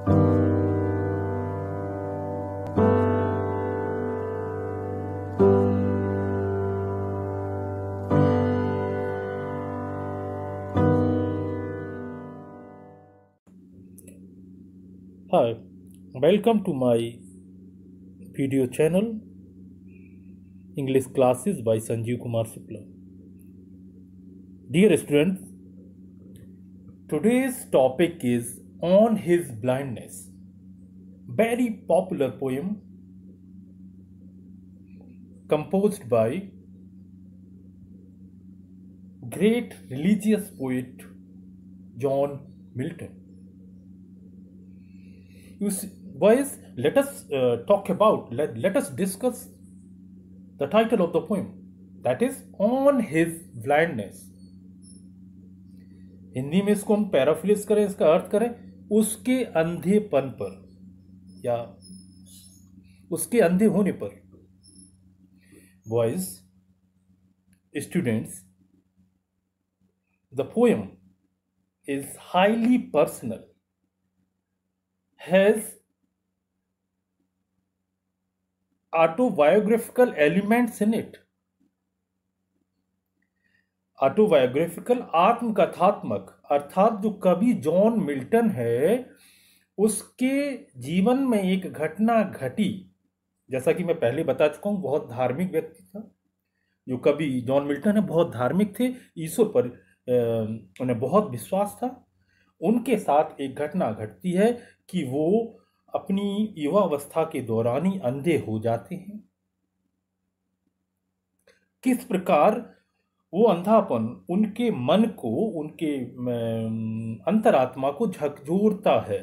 Hi, welcome to my video channel English classes by Sanjeev Kumar Shukla. Dear students, today's topic is On His Blindness. Very popular poem composed by great religious poet John Milton. You see, boys, let us let us discuss the title of the poem, that is On His Blindness. Hindi में इसको हम paraphrase करें, इसका अर्थ करें उसके अंधेपन पर या उसके अंधे होने पर. Boys, students, the poem is highly personal, has autobiographical elements in it. Autobiographical, आत्मकथात्मक, अर्थात जो कवि जॉन मिल्टन है उसके जीवन में एक घटना घटी. जैसा कि मैं पहले बता चुका हूं, बहुत धार्मिक व्यक्ति था. जो कवि जॉन मिल्टन है बहुत धार्मिक थे, ईश्वर पर उन्हें बहुत विश्वास था. उनके साथ एक घटना घटती है कि वो अपनी युवावस्था के दौरान ही अंधे हो जाते हैं. किस प्रकार वो अंधापन उनके मन को, उनके अंतरात्मा को झकझोरता है,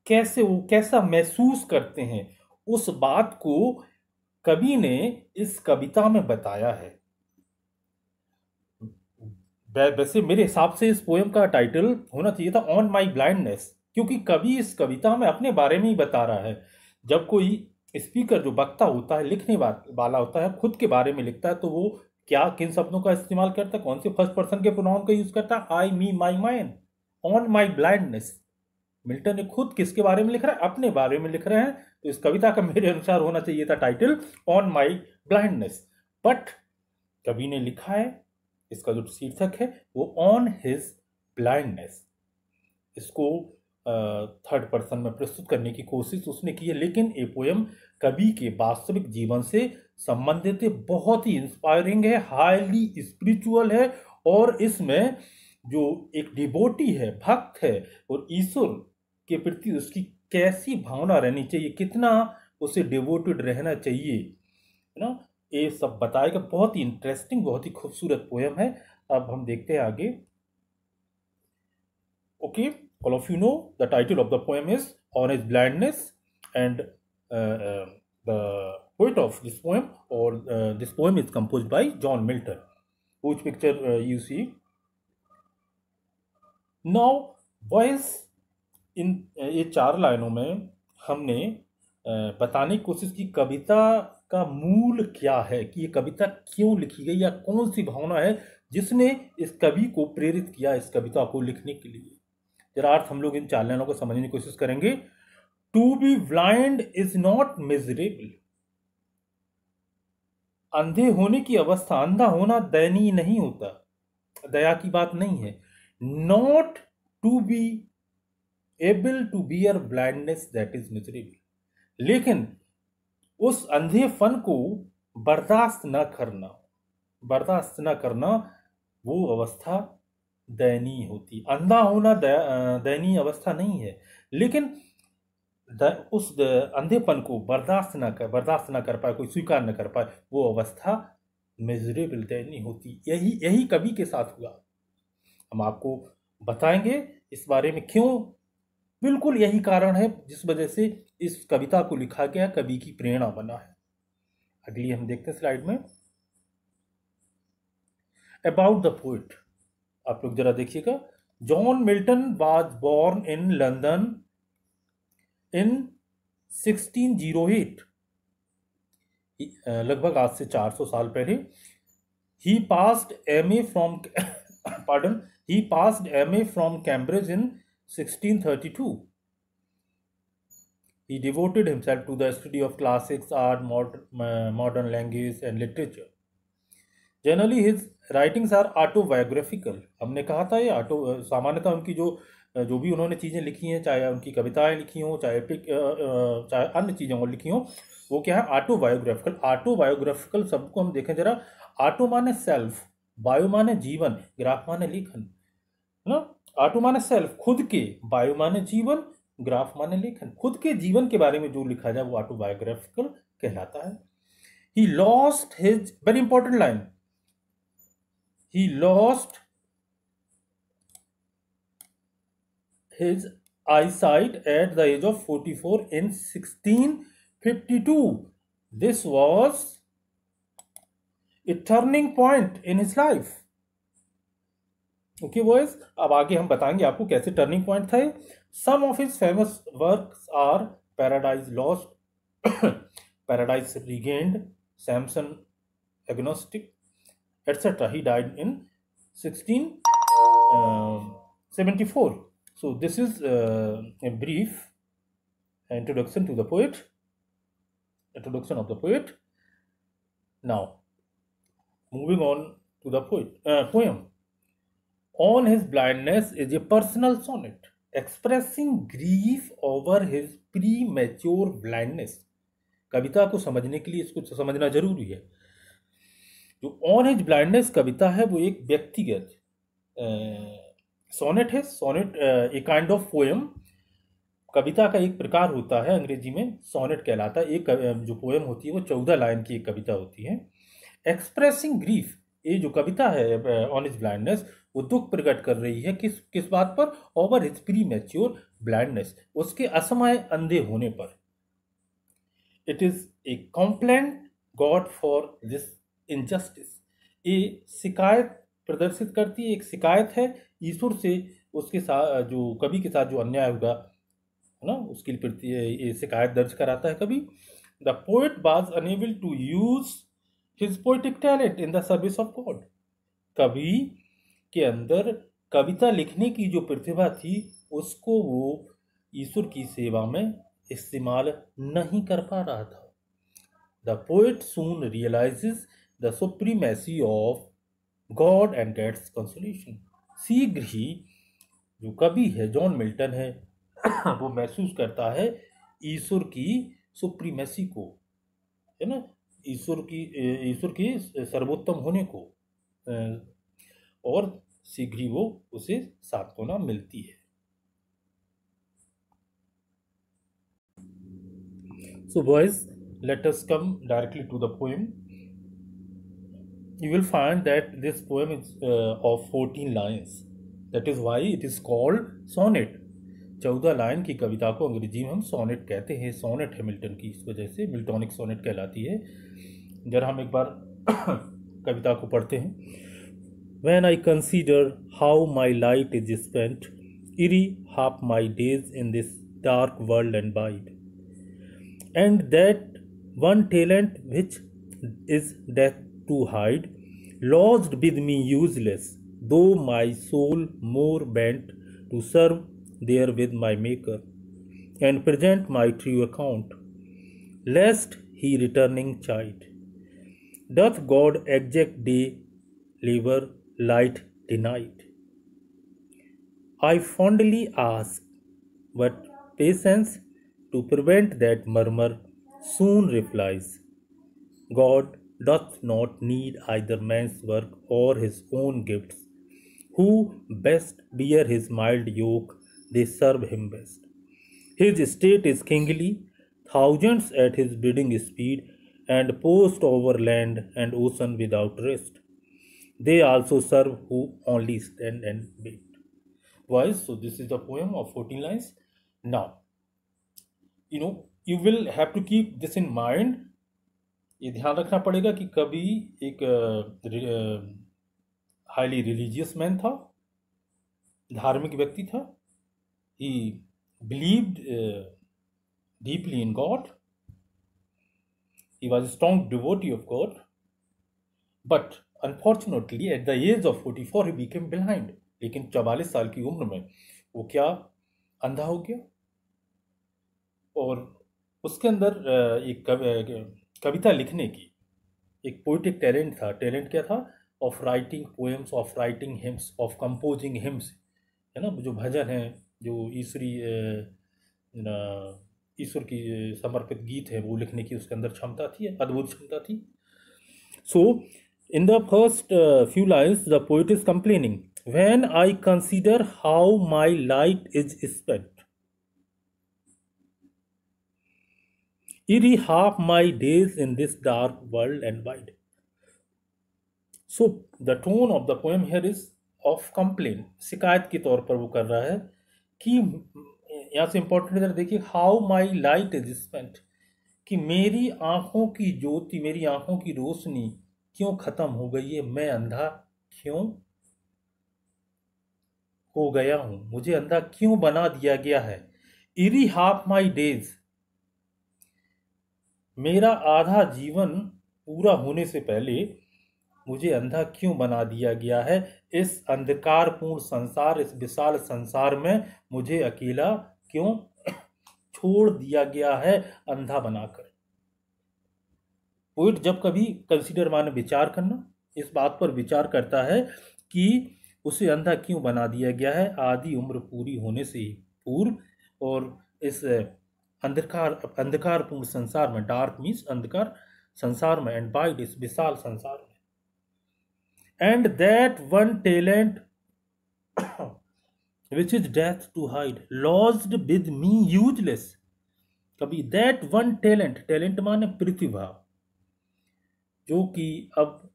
कैसे वो कैसा महसूस करते हैं, उस बात को कवि ने इस कविता में बताया है. वैसे मेरे हिसाब से इस पोएम का टाइटल होना चाहिए था ऑन माई ब्लाइंडनेस, क्योंकि कवि इस कविता में अपने बारे में ही बता रहा है. जब कोई स्पीकर, जो वक्ता होता है, लिखने वाला होता है, खुद के बारे में लिखता है, तो वो क्या किन शब्दों का इस्तेमाल करता है, कौन से फर्स्ट पर्सन के प्रोनाउन का यूज करता है? I, me, my, mine. On my blindness. Milton ने खुद किसके बारे में लिख रहा है? अपने बारे में लिख रहे हैं. तो इस कविता का मेरे अनुसार होना चाहिए था title on my blindness, but कवि ने लिखा है, इसका जो शीर्षक है वो ऑन हिज ब्लाइंडनेस. इसको थर्ड पर्सन में प्रस्तुत करने की कोशिश उसने की है, लेकिन ये पोएम कवि के वास्तविक जीवन से संबंधित है, बहुत ही इंस्पायरिंग है, हाईली स्पिरिचुअल है, और इसमें जो एक डिवोटी है, भक्त है, और ईश्वर के प्रति उसकी कैसी भावना रहनी चाहिए, कितना उसे डिवोटेड रहना चाहिए, है ना, ये सब बताएगा. बहुत ही इंटरेस्टिंग, बहुत ही खूबसूरत पोएम है. अब हम देखते हैं आगे. Okay, all of you know the title of the poem is On His Blindness, and the poet of this poem, or this poem is composed by John Milton, which picture you see now. Boys, इन ये 4 लाइनों में हमने बताने की कोशिश की कविता का मूल क्या है, कि ये कविता क्यों लिखी गई, या कौन सी भावना है जिसने इस कवि को प्रेरित किया इस कविता को लिखने के लिए. जरा अर्थ हम लोग इन 4 लाइनों को समझने की कोशिश करेंगे. To be blind is not miserable. अंधे होने की अवस्था, अंधा होना दयनीय नहीं होता, दया की बात नहीं है. Not to be able to bear blindness, that is miserable. लेकिन उस अंधेपन को बर्दाश्त न करना वो अवस्था दयनीय होती. अंधा होना दयनीय अवस्था नहीं है, लेकिन उस अंधेपन को बर्दाश्त न कर पाए, कोई स्वीकार न कर पाए, वो अवस्था मिजरेबल, दयनीय होती. यही कवि के साथ हुआ. हम आपको बताएंगे इस बारे में क्यों. बिल्कुल यही कारण है जिस वजह से इस कविता को लिखा गया, कवि की प्रेरणा बना है. अगली हम देखते हैं स्लाइड में. अबाउट द पोएट, आप लोग जरा देखिएगा. John Milton was born in London in 1608, लगभग आज से 400 साल पहले. He passed MA from he passed MA from Cambridge in 1632. He devoted himself to the study of classics, art, modern language and literature. Generally his writings are autobiographical. हमने कहा था ये auto, सामान्यतः उनकी जो भी उन्होंने चीज़ें लिखी हैं, चाहे उनकी कविताएं लिखी हों, चाहे एपिक, चाहे अन्य चीज़ों को लिखी हों, वो क्या है, ऑटोबायोग्राफिकल. ऑटोबायोग्राफिकल शब्द को हम देखें जरा. ऑटो माने सेल्फ, बायो माने जीवन, ग्राफ माने लेखन, है ना. ऑटो माने सेल्फ, खुद के, बायो माने जीवन, ग्राफ माने लेखन. खुद के जीवन के बारे में जो लिखा जाए वो ऑटोबायोग्राफिकल कहलाता है. He lost his, very important line, he lost his eyesight at the age of 44 in 1652. This was a turning point in his life. Okay boys, अब आगे हम बताएंगे आपको कैसे टर्निंग पॉइंट था. Some of his famous works are Paradise Lost, Paradise Regained, Samson Agnostic, etc. He died in 1674. So this is a brief introduction to the poet, introduction of the poet. Now moving on to the poem. On his blindness is a personal sonnet expressing grief over his premature blindness. कविता को समझने के लिए इसको समझना जरूरी है. जो on his blindness कविता है वो एक व्यक्तिगत सोनेट है. Sonnet a kind of poem, कविता का एक प्रकार होता है, अंग्रेजी में सोनेट कहलाता है. एक जो पोएम होती है वो 14 लाइन की एक कविता होती है. एक्सप्रेसिंग ग्रीफ, ये जो कविता है ऑन हिज ब्लाइंडनेस, वो दुख प्रकट कर रही है किस किस बात पर, over his premature blindness, उसके असमय अंधे होने पर. It is a compliant God for this injustice, ये शिकायत प्रदर्शित करती है, एक शिकायत है ईश्वर से उसके साथ, जो कवि के साथ जो अन्याय होगा, है ना, उसके प्रति ये शिकायत दर्ज कराता है कवि. The poet was unable to use his poetic talent in the service of God. कवि के अंदर कविता लिखने की जो प्रतिभा थी उसको वो ईश्वर की सेवा में इस्तेमाल नहीं कर पा रहा था. The poet soon realises the supremacy of God and gets consolation. शीघ्र ही जो कवि है, जॉन मिल्टन है, वो महसूस करता है ईश्वर की सुप्रीमेसी को, है ना, ईश्वर की सर्वोत्तम होने को, और शीघ्र ही वो उसे सांत्वना मिलती है. So boys, let us come directly to the poem. You will find that this poem is of 14 lines. That is why it is called sonnet. 14 line की कविता को अंग्रेजी में हम सोनेट कहते हैं. सोनेट है मिल्टन की, इस वजह से मिल्टोनिक सोनेट कहलाती है. जरा हम एक बार कविता को पढ़ते हैं. When I consider how my light is spent, eerie half my days in this dark world and wide, and that one talent which is death to hide, lodged with me useless, though my soul more bent to serve there with my Maker, and present my true account, lest he returning chide. Doth God exact day labor light denied? I fondly ask, but patience to prevent that murmur soon replies, God doth not need either man's work or his own gifts. Who best bear his mild yoke, they serve him best. His state is kingly, thousands at his bidding speed, and post over land and ocean without rest. They also serve who only stand and wait. Boys, so this is the poem of 14 lines. Now, you will have to keep this in mind. ये ध्यान रखना पड़ेगा कि कवि एक highly religious man था, धार्मिक व्यक्ति था. ही believed deeply in God, he was a strong devotee of God, but unfortunately at the age of 44 he became blind. लेकिन 44 साल की उम्र में वो क्या, अंधा हो गया. और उसके अंदर एक कविता लिखने की एक पोइटिक टैलेंट था। टैलेंट क्या था? Of writing poems, of writing hymns, of composing hymns, है ना, जो भजन है, जो ईश्वर की समर्पित गीत है, वो लिखने की उसके अंदर क्षमता थी, अद्भुत क्षमता थी। So in the first few lines the poet is complaining, when I consider how my light is spent, eerie half my days in this dark world and wide. So the tone of the poem here is of complaint, शिकायत के तौर पर वो कर रहा है कि यहाँ से इंपॉर्टेंट इधर देखिए, how my light is spent, कि मेरी आंखों की ज्योति, मेरी आंखों की रोशनी क्यों खत्म हो गई है, मैं अंधा क्यों हो गया हूं, मुझे अंधा क्यों बना दिया गया है। इरी हाफ माई डेज, मेरा आधा जीवन पूरा होने से पहले मुझे अंधा क्यों बना दिया गया है। इस अंधकारपूर्ण संसार, इस विशाल संसार में मुझे अकेला क्यों छोड़ दिया गया है, अंधा बनाकर। पोइट जब कभी कंसीडर माने विचार करना, इस बात पर विचार करता है कि उसे अंधा क्यों बना दिया गया है आधी उम्र पूरी होने से ही पूर्व, और इस अंधकारपूर्ण संसार में, डार्क मीन्स अंधकार संसार में, एंड वाइड इस विशाल संसार में, and that one talent which is death to hide, lost with me useless. कभी दैट वन टैलेंट, टैलेंट माने प्रतिभा, जो कि अब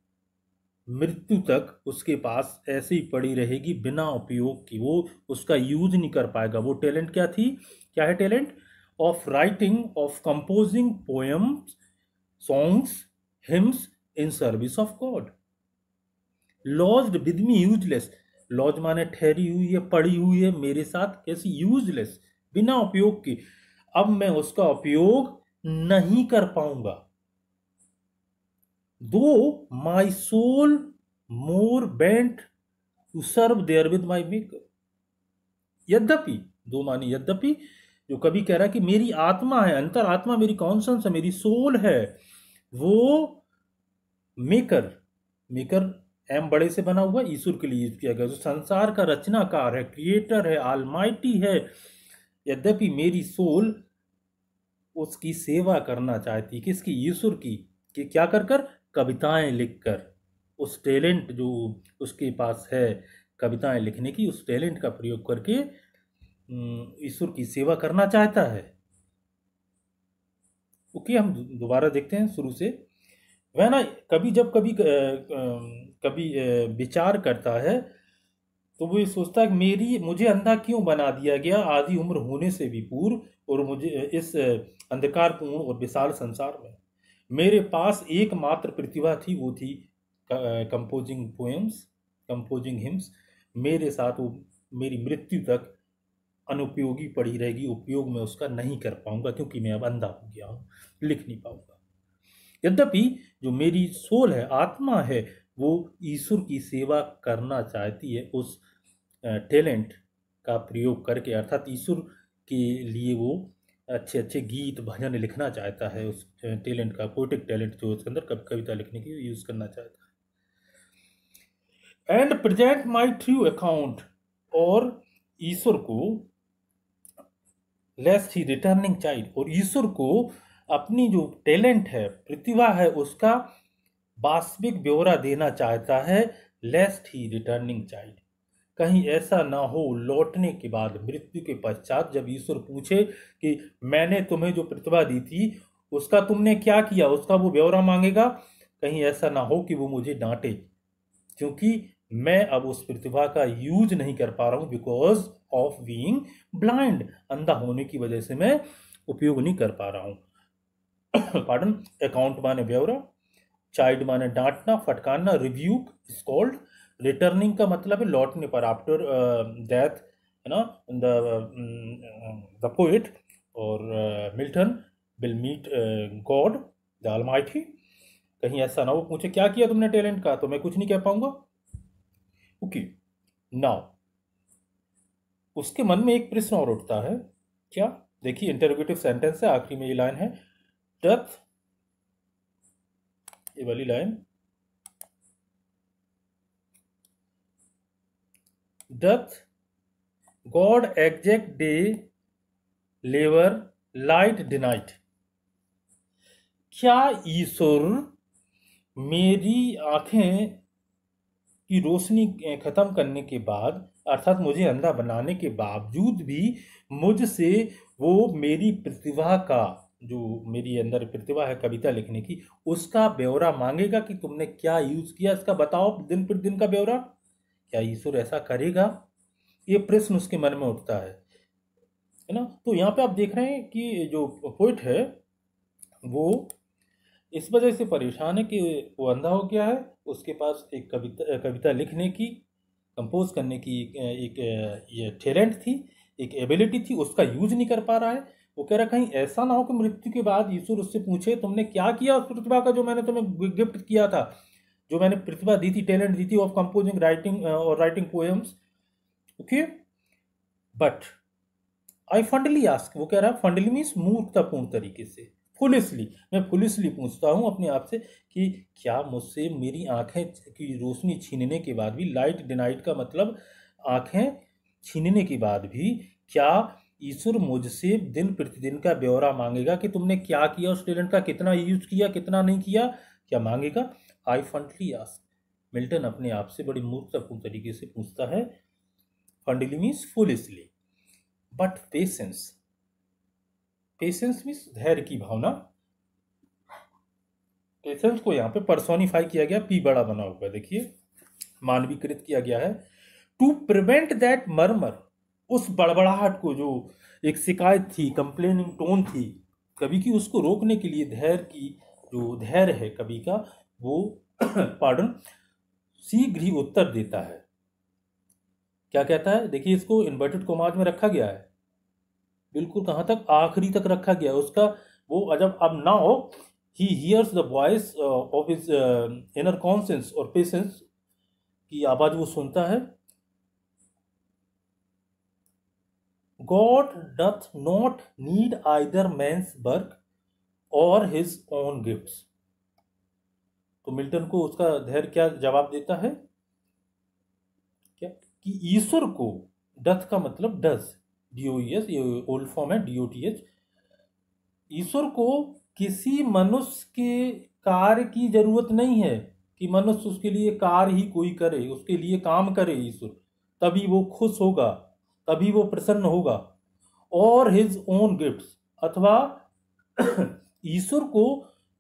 मृत्यु तक उसके पास ऐसे ही पड़ी रहेगी बिना उपयोग की, वो उसका यूज नहीं कर पाएगा। वो टैलेंट क्या थी, क्या है talent? Of writing, of composing poems, songs, hymns in service of God. Lodged with me useless, lodge माने ठहरी हुई है, पड़ी हुई है मेरे साथ, कैसी? यूजलेस, बिना उपयोग की। अब मैं उसका उपयोग नहीं कर पाऊंगा। Though my soul more bent to serve therewith my maker, यद्यपि, दो मानी यद्यपि, जो कभी कह रहा है कि मेरी आत्मा है, अंतर आत्मा, मेरी कॉन्शंस है, मेरी सोल है, वो मेकर, मेकर एम बड़े से बना हुआ ईश्वर के लिए यूज किया गया, जो संसार का रचनाकार है, क्रिएटर है, ऑलमाइटी है, यद्यपि मेरी सोल उसकी सेवा करना चाहती, किसकी? ईश्वर की। कि क्या कर कर? कविताएं लिखकर, उस टैलेंट जो उसके पास है कविताएं लिखने की, उस टैलेंट का प्रयोग करके ईश्वर की सेवा करना चाहता है। ओके, हम दोबारा देखते हैं शुरू से। वह ना कभी जब कभी विचार करता है, तो वो ये सोचता है कि मुझे अंधा क्यों बना दिया गया आधी उम्र होने से भी पूर्व, और मुझे इस अंधकारपूर्ण और विशाल संसार में मेरे पास एकमात्र प्रतिभा थी, वो थी कंपोजिंग पोएम्स, कंपोजिंग हिम्स। मेरे साथ वो मेरी मृत्यु तक अनुपयोगी पड़ी रहेगी, उपयोग में उसका नहीं कर पाऊंगा, क्योंकि मैं अब अंधा हो गया हूँ, लिख नहीं पाऊंगा। यद्यपि जो मेरी सोल है, आत्मा है, वो ईश्वर की सेवा करना चाहती है, उस टैलेंट का प्रयोग करके, अर्थात ईश्वर के लिए वो अच्छे अच्छे गीत भजन लिखना चाहता है। उस टैलेंट का, पोएटिक टैलेंट जो उसके अंदर कविता लिखने की यूज करना चाहता है। And present my true account, और ईश्वर को लेस्ट ही रिटर्निंग चाइल्ड, और ईश्वर को अपनी जो टैलेंट है, प्रतिभा है, उसका वास्तविक ब्यौरा देना चाहता है, लेस्ट ही रिटर्निंग चाइल्ड। कहीं ऐसा ना हो लौटने के बाद, मृत्यु के पश्चात, जब ईश्वर पूछे कि मैंने तुम्हें जो प्रतिभा दी थी उसका तुमने क्या किया, उसका वो ब्यौरा मांगेगा, कहीं ऐसा ना हो कि वो मुझे डांटे, क्योंकि मैं अब उस प्रतिभा का यूज नहीं कर पा रहा हूं, बिकॉज ऑफ बीइंग ब्लाइंड, अंधा होने की वजह से मैं उपयोग नहीं कर पा रहा हूं। पार्डन, अकाउंट माने ब्यौरा, चाइल्ड माने डांटना, फटकारना, रिव्यूक स्कॉल्ड, रिटर्निंग का मतलब है लौटने पर, आफ्टर डेथ, है ना, द पोएट और Milton will meet God the Almighty. कहीं ऐसा ना हो पूछे क्या किया तुमने टैलेंट का, तो मैं कुछ नहीं कह पाऊंगा। ओके, नाउ उसके मन में एक प्रश्न और उठता है, क्या? देखिए इंटरोगेटिव सेंटेंस है, आखिरी में ये लाइन है, डथ, ये वाली line, doth God exact day लेवर लाइट डिनाइट। क्या ईश्वर मेरी आंखें की रोशनी खत्म करने के बाद, अर्थात मुझे अंधा बनाने के बावजूद भी मुझसे वो मेरी प्रतिभा का, जो मेरी अंदर प्रतिभा है कविता लिखने की, उसका ब्यौरा मांगेगा कि तुमने क्या यूज किया, इसका बताओ दिन पर दिन का ब्यौरा। क्या ईश्वर ऐसा करेगा? ये प्रश्न उसके मन में उठता है ना। तो यहाँ पे आप देख रहे हैं कि जो पोइट है वो इस वजह से परेशान है कि वो अंधा हो गया है, उसके पास एक कविता लिखने की, कंपोज करने की एक ये टैलेंट थी, एक एबिलिटी थी, उसका यूज नहीं कर पा रहा है। वो कह रहा कहीं ऐसा ना हो कि मृत्यु के बाद ईश्वर उससे पूछे तुमने क्या किया उस प्रतिभा का जो मैंने तुम्हें गिफ्ट किया था, जो मैंने प्रतिभा दी थी, टैलेंट दी थी ऑफ कंपोजिंग राइटिंग और writing poems. Okay, but I fondly ask, वो कह रहा है फंडली मीन्स मूर्खतापूर्ण तरीके से, फुलिसली, मैं फुलिसली पूछता हूँ अपने आप से कि क्या मुझसे मेरी आंखें की रोशनी छीनने के बाद भी, लाइट डिनाइट का मतलब आंखें छीनने के बाद भी, क्या ईश्वर मुझसे दिन प्रतिदिन का ब्यौरा मांगेगा कि तुमने क्या किया, उस टैलेंट का कितना यूज किया, कितना नहीं किया, क्या मांगेगा? आई फंडली आस्क, मिल्टन अपने आप से बड़ी मूर्खतापूर्ण तरीके से पूछता है, fondly means foolishly, but patience, patience means धैर्य की भावना, पेशेंस को यहाँ पे पर्सोनिफाई किया गया, पी बड़ा बना हुआ है, देखिए मानवीकृत किया गया है। टू प्रिवेंट दैट मर्मर, उस बड़बड़ाहट को, जो एक शिकायत थी, कंप्लेनिंग टोन थी कवि की, उसको रोकने के लिए धैर्य की, जो धैर्य है कवि का वो पार्डन शीघ्र ही उत्तर देता है। क्या कहता है? देखिए इसको इन्वर्टेड कॉमास में रखा गया है, बिल्कुल कहाँ तक, आखिरी तक रखा गया उसका। वो जब अब now he hears the voice of his inner conscience और पेशेंस की आवाज वो सुनता है। God doth not need either man's work और हिज ओन गिफ्ट्स। तो मिल्टन को उसका धैर्य क्या जवाब देता है? क्या कि ईश्वर को, डथ का मतलब डज, DOES, ये ओल्ड फॉर्म है DOTH, ईश्वर को किसी मनुष्य के कार्य की जरूरत नहीं है कि मनुष्य उसके लिए कार्य ही कोई करे, उसके लिए काम करे ईश्वर, तभी वो खुश होगा, तभी वो प्रसन्न होगा। और हिज ओन गिफ्ट्स, अथवा ईश्वर को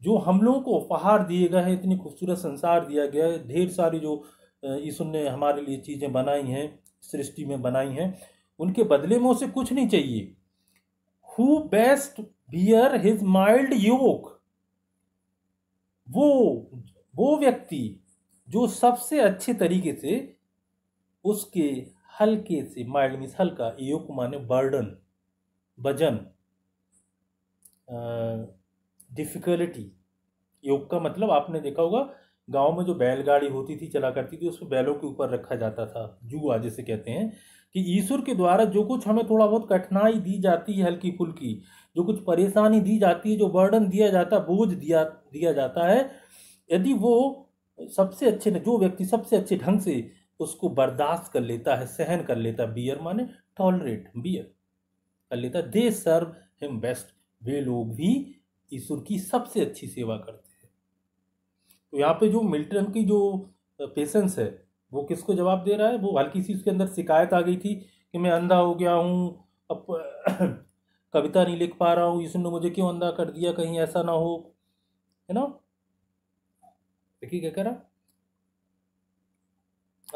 जो हम लोगों को उपहार दिए गए हैं, इतनी खूबसूरत संसार दिया गया है, ढेर सारी जो ईश्वर ने हमारे लिए चीज़ें बनाई हैं, सृष्टि में बनाई हैं, उनके बदले में उसे कुछ नहीं चाहिए। Who best bear his mild yoke, वो व्यक्ति जो सबसे अच्छे तरीके से उसके हल्के से, माइल्ड मीन्स हल्का, योक माने बर्डन, वजन, डिफिकल्टी। योग का मतलब आपने देखा होगा गांव में जो बैलगाड़ी होती थी, चला करती थी, उसमें बैलों के ऊपर रखा जाता था, जुआ जिसे कहते हैं, कि ईश्वर के द्वारा जो कुछ हमें थोड़ा बहुत कठिनाई दी जाती है, हल्की फुल्की जो कुछ परेशानी दी जाती है, जो बर्डन दिया जाता है, बोझ दिया दिया जाता है, यदि वो सबसे अच्छे, जो व्यक्ति सबसे अच्छे ढंग से उसको बर्दाश्त कर लेता है, सहन कर लेता है, बियर माने टॉलरेट, बियर कर लेता है, दे सर्व हिम बेस्ट, वे लोग भी ईश्वर की सबसे अच्छी सेवा करते हैं। तो यहाँ पे जो मिल्टन की जो पेशेंस है वो किसको जवाब दे रहा है? वो हल्की सी उसके अंदर शिकायत आ गई थी कि मैं अंधा हो गया हूँ, अब कविता नहीं लिख पा रहा हूँ, ईश्वर ने मुझे क्यों अंधा कर दिया, कहीं ऐसा ना हो, है ना। देखिए क्या कह रहा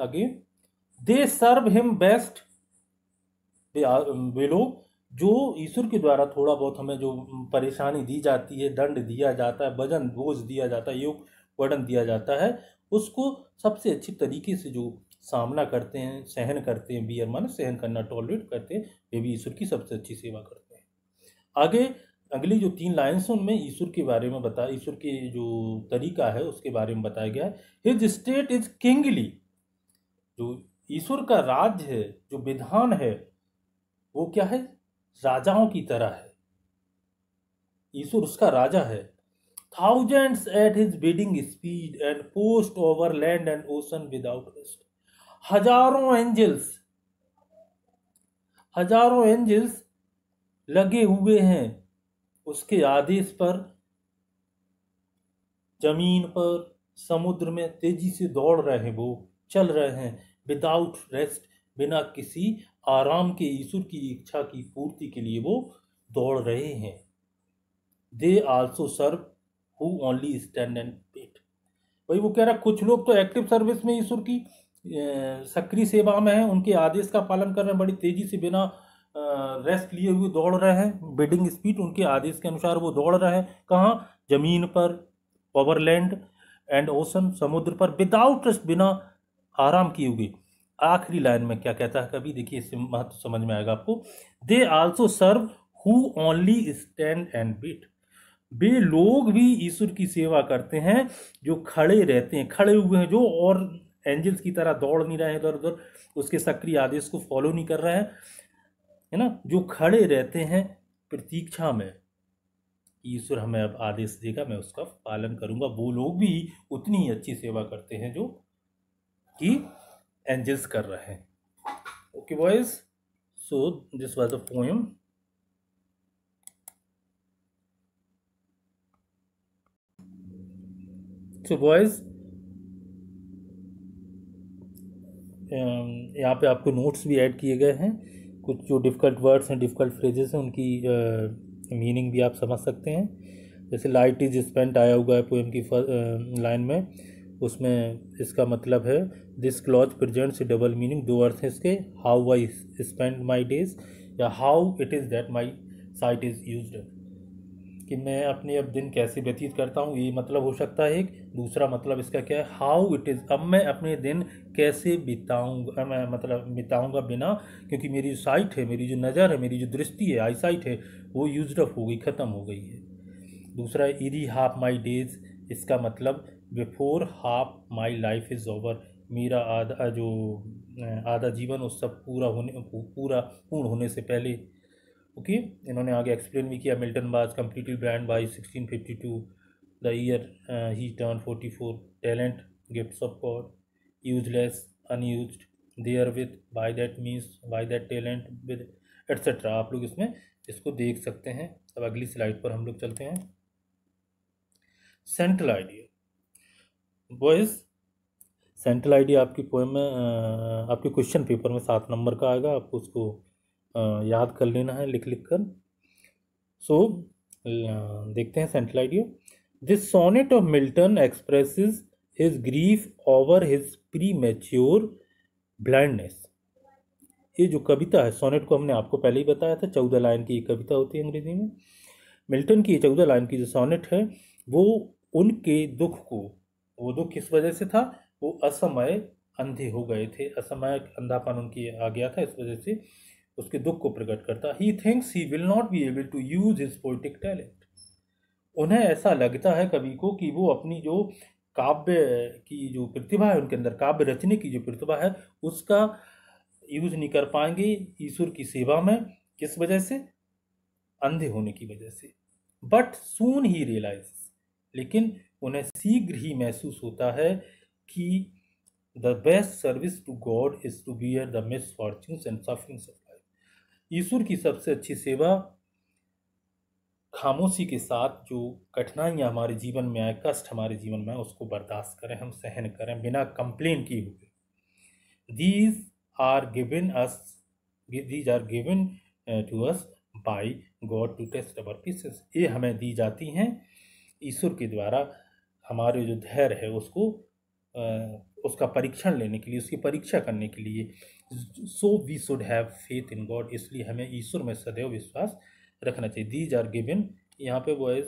आगे, दे सर्व हिम बेस्ट, वे लोग जो ईश्वर के द्वारा थोड़ा बहुत हमें जो परेशानी दी जाती है, दंड दिया जाता है, वजन बोझ दिया जाता है, योग वर्डन दिया जाता है, उसको सबसे अच्छी तरीके से जो सामना करते हैं, सहन करते हैं, बियर माने सहन करना, टॉलरेट करते हैं, वे भी ईश्वर की सबसे अच्छी सेवा करते हैं। आगे अगली जो 3 लाइन्स उनमें ईश्वर के बारे में बता, ईश्वर के जो तरीका है उसके बारे में बताया गया है। हिज स्टेट इज किंगली, जो ईश्वर का राज्य है, जो विधान है, वो क्या है? राजाओं की तरह है। ईश्वर उसका राजा है। Thousands at his bidding speed and post over land and ocean without rest. हजारों एंजल्स, हजारों एंजल्स लगे हुए हैं उसके आदेश पर, जमीन पर, समुद्र में तेजी से दौड़ रहे हैं, वो चल रहे हैं विदाउट रेस्ट, बिना किसी आराम के। ईश्वर की इच्छा की पूर्ति के लिए वो दौड़ रहे हैं। They also serve who only stand and wait. भाई वो कह रहा कुछ लोग तो एक्टिव सर्विस में ईश्वर की सक्रिय सेवा में है, उनके आदेश का पालन कर रहे हैं, बड़ी तेजी से बिना रेस्ट लिए हुए दौड़ रहे हैं, बिडिंग स्पीड, उनके आदेश के अनुसार वो दौड़ रहे हैं। कहाँ? जमीन पर, ओवरलैंड एंड ओशन, समुद्र पर, विदाउट रेस्ट, बिना आराम किए हुए। आखिरी लाइन में क्या कहता है कभी, देखिए इससे महत्व समझ में आएगा आपको। They also serve who only stand and wait. वे लोग भी ईश्वर की सेवा करते हैं जो खड़े रहते हैं, खड़े हुए हैं, जो और एंजल्स की तरह दौड़ नहीं रहे हैं इधर उधर, उसके सक्रिय आदेश को फॉलो नहीं कर रहे हैं, है ना, जो खड़े रहते हैं प्रतीक्षा में। ईश्वर हमें अब आदेश देगा, मैं उसका पालन करूंगा। वो लोग भी उतनी ही अच्छी सेवा करते हैं जो कि एंजल्स कर रहे हैं। Okay boys, so this was the poem. So boys, यहाँ पे आपको नोट्स भी ऐड किए गए हैं। कुछ जो डिफ़िकल्ट वर्ड्स हैं, डिफ़िकल्ट फ्रेजेस हैं, उनकी मीनिंग भी आप समझ सकते हैं। जैसे लाइट इज स्पेंट आया हुआ है पोएम की लाइन में, उसमें इसका मतलब है this clause presents double meaning. दो अर्थ हैं इसके, how I spend my days या how it is that my sight is used, कि मैं अपने अब दिन कैसे व्यतीत करता हूँ, ये मतलब हो सकता है एक। दूसरा मतलब इसका क्या है, हाउ इट इज़, अब मैं अपने दिन कैसे बिताऊँगा, मैं मतलब बिताऊँगा बिना, क्योंकि मेरी जो साइट है, मेरी जो नज़र है, मेरी जो दृष्टि है, आई साइट है, वो यूज्ड अप हो गई, ख़त्म हो गई है। दूसरा इरी हाफ माई डेज, इसका मतलब before half my life is over, मेरा आधा जो आधा जीवन उस सब पूर्ण होने से पहले। ओके, इन्होंने आगे एक्सप्लेन भी किया। Milton was completely blind by 1652, the year he turn 44, talent gifts of God, useless unused, therewith, by that means, by that talent with, etcetera. आप लोग इसमें इसको देख सकते हैं। अब अगली स्लाइड पर हम लोग चलते हैं। Central idea boys, central idea आपकी पोएम में आपके क्वेश्चन पेपर में 7 नंबर का आएगा, आपको उसको याद कर लेना है लिख लिख कर। सो देखते हैं central idea. This sonnet of Milton expresses his grief over his premature blindness. ये जो कविता है, सोनेट को हमने आपको पहले ही बताया था, 14 लाइन की कविता होती है अंग्रेजी में। मिल्टन की 14 लाइन की जो सोनेट है, वो उनके दुख को, वो दुख किस वजह से था, वो असमय अंधे हो गए थे, असमय अंधापन उनकी आ गया था, इस वजह से उसके दुख को प्रकट करता। He thinks he will not be able to use his poetic talent. उन्हें ऐसा लगता है कवि को कि वो अपनी जो काव्य की जो प्रतिभा है उनके अंदर, काव्य रचने की जो प्रतिभा है, उसका यूज नहीं कर पाएंगे ईश्वर की सेवा में। किस वजह से? अंधे होने की वजह से। बट सून ही रियलाइज, लेकिन उन्हें शीघ्र ही महसूस होता है कि the best service to God is to bear the misfortunes and sufferings of life. ईश्वर की सबसे अच्छी सेवा खामोशी के साथ जो कठिनाइयाँ हमारे जीवन में आए, कष्ट हमारे जीवन में आए, उसको बर्दाश्त करें, हम सहन करें बिना कंप्लेन किए हुए। These are given us, these are given to us by God to test our patience. ये हमें दी जाती हैं ईश्वर के द्वारा हमारे जो धैर्य है उसको उसका परीक्षण लेने के लिए, उसकी परीक्षा करने के लिए। So we should have faith in God, इसलिए हमें ईश्वर में सदैव विश्वास रखना चाहिए। दीज आर गिवन, यहाँ पे बॉयज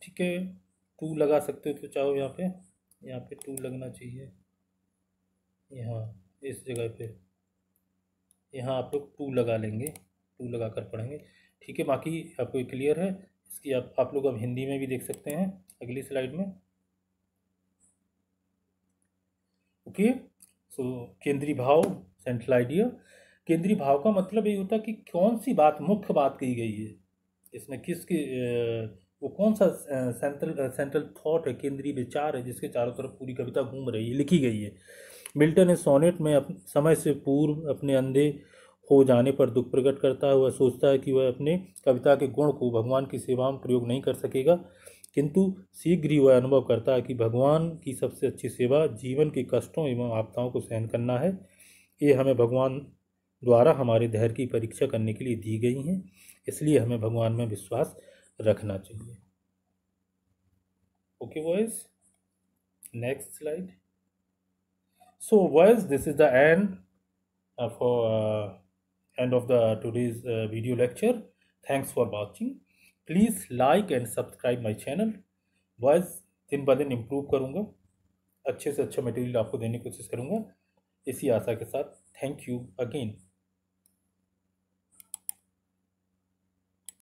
ठीक है, 2 लगा सकते हो तो चाहो, यहाँ पे 2 लगना चाहिए, यहाँ इस जगह पे, यहाँ आप लोग 2 लगा लेंगे, 2 लगा कर पढ़ेंगे, ठीक है। बाकी आपको क्लियर है इसकी, आप लोग अब हिंदी में भी देख सकते हैं अगली स्लाइड में। ओके, सो केंद्रीय भाव सेंट्रल आइडिया। केंद्रीय भाव का मतलब ये होता है कि कौन सी बात, मुख्य बात कही गई है इसमें, किसकी वो कौन सा सेंट्रल थॉट है, केंद्रीय विचार है जिसके चारों तरफ पूरी कविता घूम रही है, लिखी गई है। मिल्टन इस सोनेट में समय से पूर्व अपने अंधे हो जाने पर दुख प्रकट करता है। वह सोचता है कि वह अपने कविता के गुण को भगवान की सेवा में प्रयोग नहीं कर सकेगा, किंतु शीघ्र ही वह अनुभव करता है कि भगवान की सबसे अच्छी सेवा जीवन के कष्टों एवं आपदाओं को सहन करना है। ये हमें भगवान द्वारा हमारे धैर्य की परीक्षा करने के लिए दी गई हैं, इसलिए हमें भगवान में विश्वास रखना चाहिए। Okay boys, next slide. So boys, this is the end of the today's video lecture. Thanks for watching. Please like and subscribe my channel. Boys, दिन ब दिन इम्प्रूव करूँगा, अच्छे से अच्छा मटेरियल आपको देने की कोशिश करूँगा, इसी आशा के साथ थैंक यू अगेन।